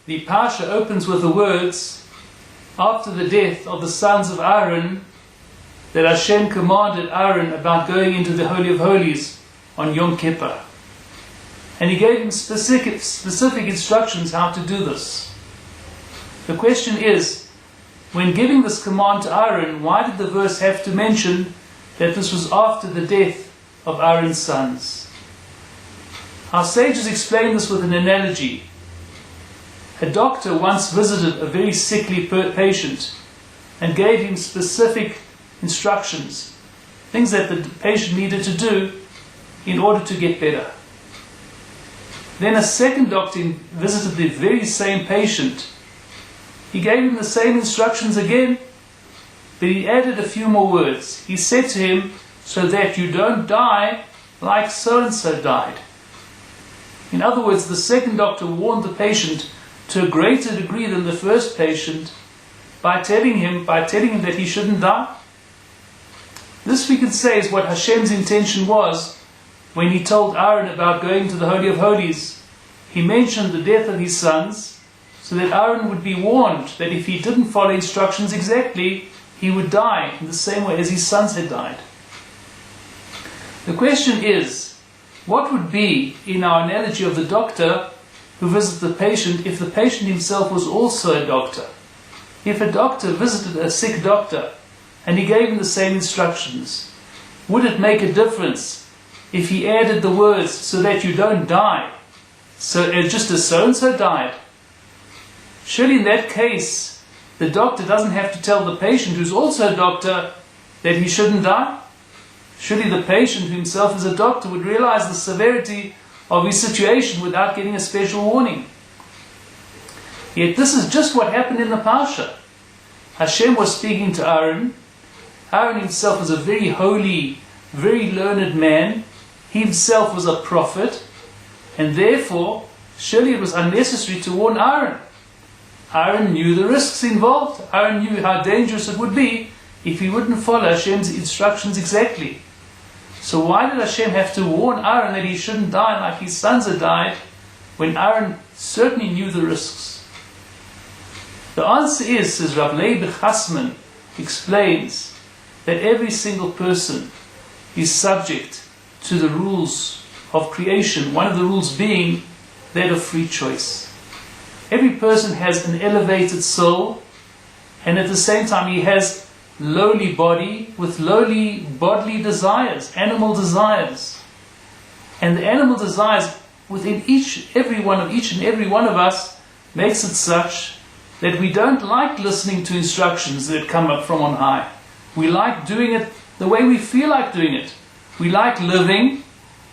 The Parsha opens with the words, after the death of the sons of Aaron, that Hashem commanded Aaron about going into the Holy of Holies on Yom Kippur. And he gave him specific instructions how to do this. The question is, when giving this command to Aaron, why did the verse have to mention that this was after the death of Aaron's sons? Our sages explain this with an analogy. A doctor once visited a very sickly patient and gave him specific instructions, things that the patient needed to do in order to get better. Then a second doctor visited the very same patient. He gave him the same instructions again, but he added a few more words. He said to him, so that you don't die like so-and-so died. In other words, the second doctor warned the patient to a greater degree than the first patient by telling him that he shouldn't die. This, we can say, is what Hashem's intention was when he told Aaron about going to the Holy of Holies. He mentioned the death of his sons so that Aaron would be warned that if he didn't follow instructions exactly, he would die in the same way as his sons had died. The question is, what would be, in our analogy of the doctor who visits the patient, if the patient himself was also a doctor? If a doctor visited a sick doctor and he gave him the same instructions, would it make a difference if he added the words, so that you don't die, just as so-and-so died? Surely in that case, the doctor doesn't have to tell the patient, who's also a doctor, that he shouldn't die. Surely the patient, who himself is a doctor, would realize the severity of his situation without getting a special warning. Yet this is just what happened in the Parsha. Hashem was speaking to Aaron. Aaron himself was a very holy, very learned man. He himself was a prophet, and therefore, surely it was unnecessary to warn Aaron. Aaron knew the risks involved. Aaron knew how dangerous it would be if he wouldn't follow Hashem's instructions exactly. So why did Hashem have to warn Aaron that he shouldn't die like his sons had died, when Aaron certainly knew the risks? The answer is, says Rabbi Chasman explains, that every single person is subject to the rules of creation, one of the rules being that of free choice. Every person has an elevated soul, and at the same time he has lowly body with lowly bodily desires, animal desires. And the animal desires within each and every one of us makes it such that we don't like listening to instructions that come up from on high. We like doing it the way we feel like doing it. We like living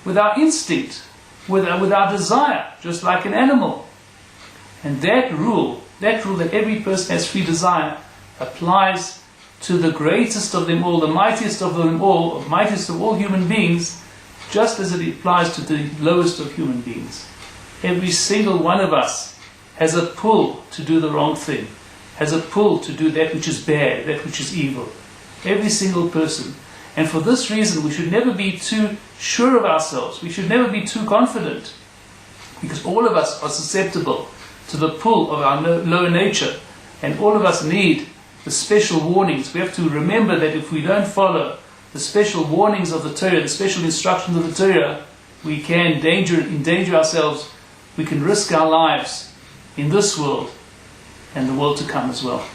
with our instinct, with our desire, just like an animal. And that rule that every person has free desire, applies to the greatest of them all, the mightiest of them all, mightiest of all human beings, just as it applies to the lowest of human beings. Every single one of us has a pull to do the wrong thing, has a pull to do that which is bad, that which is evil. Every single person. And for this reason, we should never be too sure of ourselves. We should never be too confident, because all of us are susceptible to the pull of our lower nature, and all of us need the special warnings. We have to remember that if we don't follow the special warnings of the Torah, the special instructions of the Torah, we can endanger ourselves. We can risk our lives in this world and the world to come as well.